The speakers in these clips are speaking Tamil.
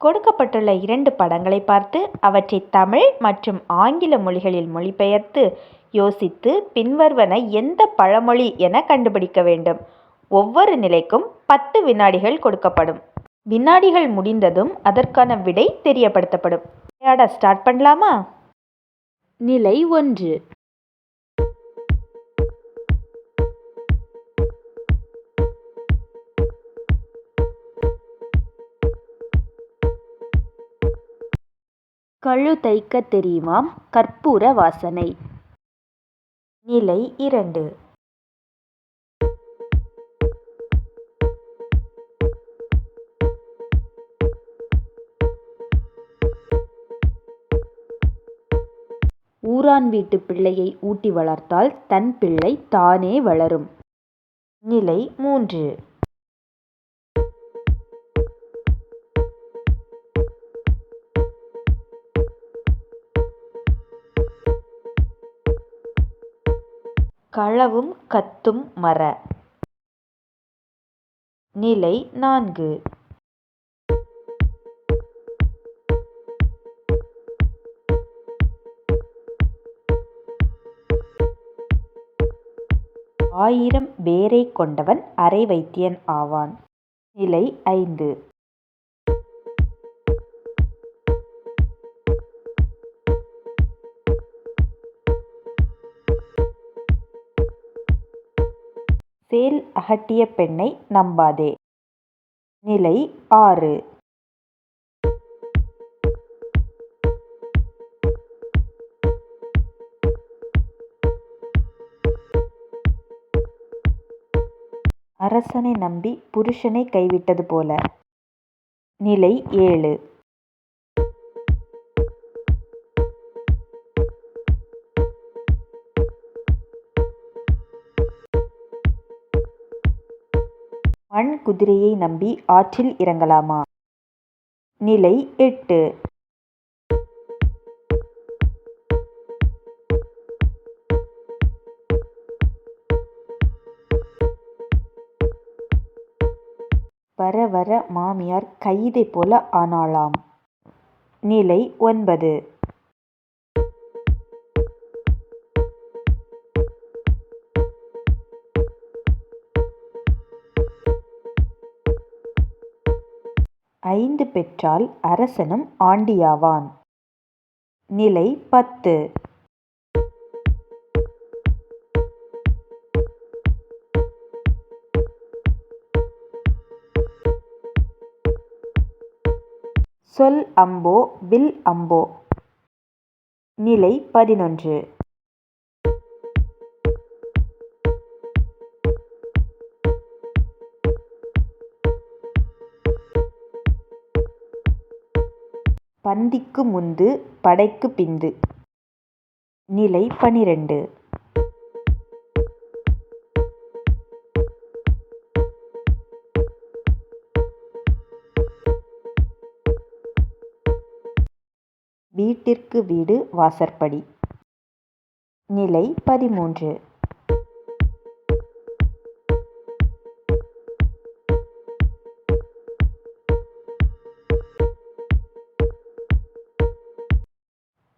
கொடுக்கப்பட்டுள்ள 2 படங்களை பார்த்து அவற்றை தமிழ் மற்றும் ஆங்கில மொழிகளில் மொழிபெயர்த்து யோசித்து பின்வருவன எந்த பழமொழி என கண்டுபிடிக்க வேண்டும். ஒவ்வொரு நிலைக்கும் 10 வினாடிகள் கொடுக்கப்படும். வினாடிகள் முடிந்ததும் அதற்கான விடை தெரியப்படுத்தப்படும். விளையாட ஸ்டார்ட் பண்ணலாமா? நிலை 1. கழு தைக்க தெரியுமாம் கற்பூர வாசனை. நிலை 2. ஊரான் வீட்டு பிள்ளையை ஊட்டி வளர்த்தால் தன் பிள்ளை தானே வளரும். நிலை 3. களவும் கத்தும் மர. நிலை 4. ஆயிரம் வேரை கொண்டவன் அரை வைத்தியன் ஆவான். நிலை 5. சேல் அகட்டிய பெண்ணை நம்பாதே. நிலை 6. அரசனை நம்பி புருஷனை கைவிட்டது போல. நிலை 7. மண் குதிரையை நம்பி ஆற்றில் இறங்கலாமா? நிலை 8. வர வர மாமியார் கைதை போல ஆனாளாம். நிலை 9. ஐந்து பெற்றால் அரசனும் ஆண்டியாவான். நிலை 10. சொல் அம்போ வில் அம்போ. நிலை 11. பந்திக்கு முந்து படைக்கு பிந்து. நிலை 12. வீட்டிற்கு வீடு வாசற்படி. நிலை 13.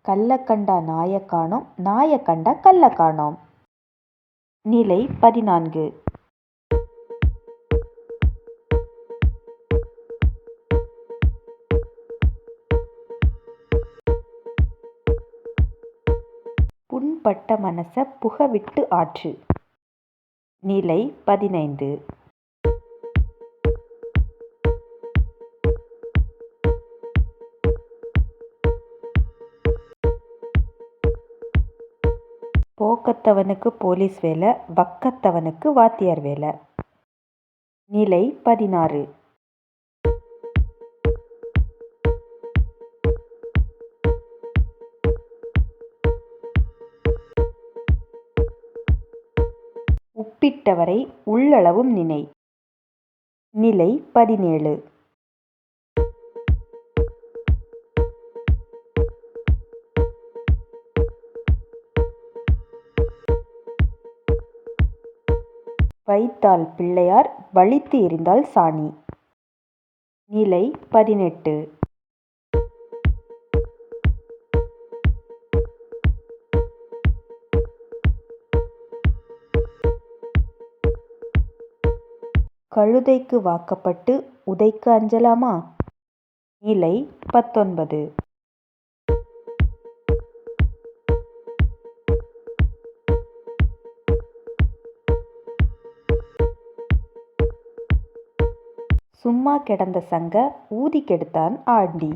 கள்ள கண்டா நாய காணோம் நாய கண்டா கள்ள காணோம். நிலை 14. புண்பட்ட மனச புகவிட்டு ஆற்று. நிலை 15. போக்கத்தவனுக்கு போலீஸ் வேலை வக்கத்தவனுக்கு வாத்தியார் வேலை. நிலை 16. உப்பிட்டவரை உள்ளளவும் நினை. நிலை 17. வைத்தால் பிள்ளையார் வலித்து எறிந்தால் சாணி. நிலை 18. கழுதைக்கு வாக்கப்பட்டு உதைக்கு அஞ்சலாமா? நிலை 19. சும்மா கிடந்த சங்க ஊதி கெடுத்தான் ஆண்டி.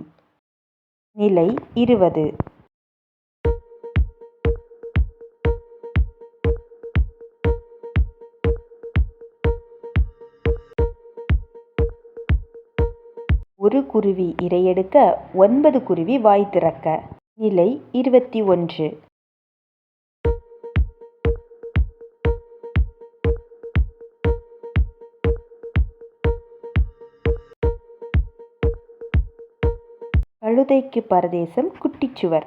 நிலை 20. ஒரு குருவி இரையெடுக்க 9 குருவி வாய் திறக்க. நிலை 21. கழுதைக்கு பரதேசம் குட்டிச்சுவர்.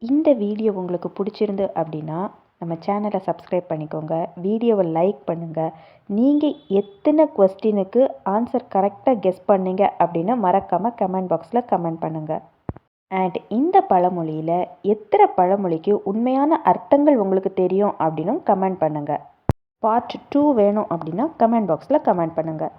இந்த வீடியோ உங்களுக்கு பிடிச்சிருந்து அப்படின்னா நம்ம சேனலை சப்ஸ்கிரைப் பண்ணிக்கோங்க, வீடியோவை லைக் பண்ணுங்கள். நீங்கள் எத்தனை கொஸ்டினுக்கு ஆன்சர் கரெக்டாக கெஸ் பண்ணீங்க அப்படின்னு மறக்காமல் கமெண்ட் பாக்ஸில் கமெண்ட் பண்ணுங்கள். அண்ட் இந்த பழமொழியில் எத்தனை பழமொழிக்கு உண்மையான அர்த்தங்கள் உங்களுக்கு தெரியும் அப்படின்னும் கமெண்ட் பண்ணுங்கள். பார்ட் 2 வேணும் அப்படின்னா கமெண்ட் பாக்ஸில் கமெண்ட் பண்ணுங்கள்.